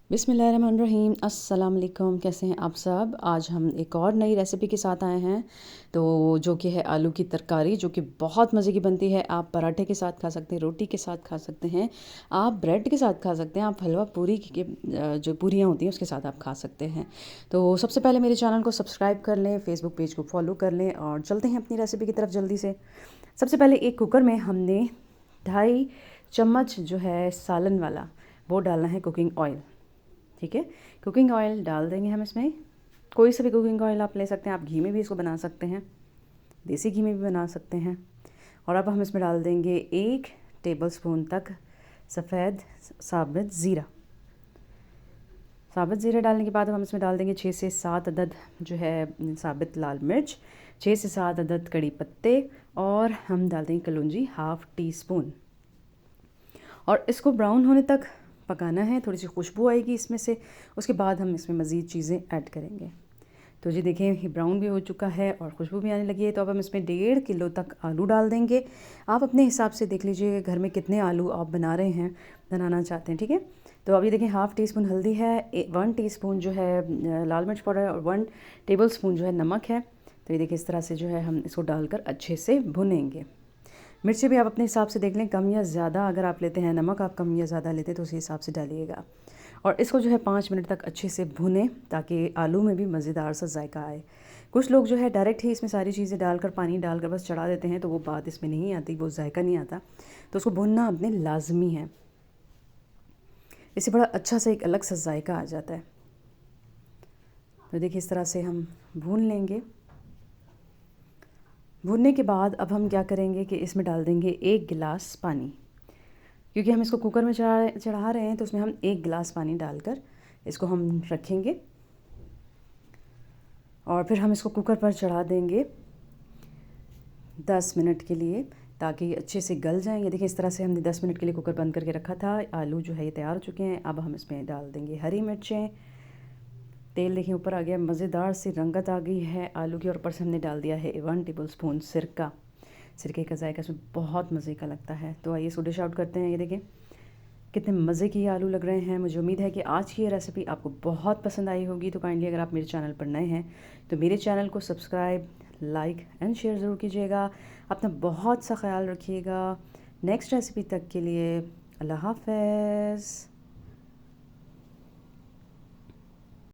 बिस्मिल्लाहिर्रहमानिर्रहीम। अस्सलाम वालेकुम। कैसे हैं आप सब? आज हम एक और नई रेसिपी के साथ आए हैं, तो जो कि है आलू की तरकारी, जो कि बहुत मज़े की बनती है। आप पराठे के साथ खा सकते हैं, रोटी के साथ खा सकते हैं, आप ब्रेड के साथ खा सकते हैं, आप हलवा पूरी के जो पूरियाँ होती हैं उसके साथ आप खा सकते हैं। तो सबसे पहले मेरे चैनल को सब्सक्राइब कर लें, फेसबुक पेज को फॉलो कर लें और चलते हैं अपनी रेसिपी की तरफ जल्दी से। सबसे पहले एक कुकर में हमने 2.5 चम्मच जो है सालन वाला वो डालना है कुकिंग ऑयल। ठीक है, कुकिंग ऑयल डाल देंगे हम इसमें। कोई सा भी कुकिंग ऑयल आप ले सकते हैं, आप घी में भी इसको बना सकते हैं, देसी घी में भी बना सकते हैं। और अब हम इसमें डाल देंगे 1 टेबलस्पून तक सफ़ेद साबित ज़ीरा। साबित ज़ीरा डालने के बाद हम इसमें डाल देंगे 6 से 7 अदद जो है साबित लाल मिर्च, 6 से 7 अदद कड़ी पत्ते और हम डाल देंगे कलौंजी 1/2 टीस्पून। और इसको ब्राउन होने तक पकाना है, थोड़ी सी खुशबू आएगी इसमें से, उसके बाद हम इसमें मज़ीद चीज़ें ऐड करेंगे। तो जी देखें, ये ब्राउन भी हो चुका है और खुशबू भी आने लगी है। तो अब हम इसमें 1.5 किलो तक आलू डाल देंगे। आप अपने हिसाब से देख लीजिए घर में कितने आलू आप बना रहे हैं, बनाना चाहते हैं। ठीक है, तो अभी देखें 1/2 टीस्पून हल्दी है, 1 टीस्पून जो है लाल मिर्च पाउडर और 1 टेबलस्पून जो है नमक है। तो ये देखिए इस तरह से जो है हम इसको डालकर अच्छे से भुनेंगे। मिर्ची भी आप अपने हिसाब से देख लें, कम या ज़्यादा अगर आप लेते हैं, नमक आप कम या ज़्यादा लेते हैं तो उसी हिसाब से डालिएगा। और इसको जो है 5 मिनट तक अच्छे से भुनें ताकि आलू में भी मज़ेदार सा जायका आए। कुछ लोग जो है डायरेक्ट ही इसमें सारी चीज़ें डालकर पानी डालकर बस चढ़ा देते हैं, तो वो बात इसमें नहीं आती, वो जायका नहीं आता। तो उसको भुनना अपने लाजमी है, इससे बड़ा अच्छा सा एक अलग सा जायका आ जाता है। तो देखिए इस तरह से हम भून लेंगे। भूनने के बाद अब हम क्या करेंगे कि इसमें डाल देंगे 1 गिलास पानी, क्योंकि हम इसको कुकर में चढ़ा रहे हैं तो उसमें हम 1 गिलास पानी डालकर इसको हम रखेंगे। और फिर हम इसको कुकर पर चढ़ा देंगे 10 मिनट के लिए, ताकि अच्छे से गल जाएँ। ये देखिए इस तरह से हमने 10 मिनट के लिए कुकर बंद करके रखा था। आलू जो है ये तैयार हो चुके हैं। अब हम इसमें डाल देंगे हरी मिर्चें। तेल देखिए ऊपर आ गया, मज़ेदार सी रंगत आ गई है आलू की। और ऊपर से हमने डाल दिया है 1 टेबलस्पून सिरका। सिरके का जायका इसमें बहुत मज़े का लगता है। तो आइए इसको डिश आउट करते हैं। ये देखें कितने मज़े के आलू लग रहे हैं। मुझे उम्मीद है कि आज की ये रेसिपी आपको बहुत पसंद आई होगी। तो काइंडली अगर आप मेरे चैनल पर नए हैं तो मेरे चैनल को सब्सक्राइब, लाइक एंड शेयर ज़रूर कीजिएगा। अपना बहुत सा ख्याल रखिएगा। नेक्स्ट रेसिपी तक के लिए अल्लाह हाफ़िज़।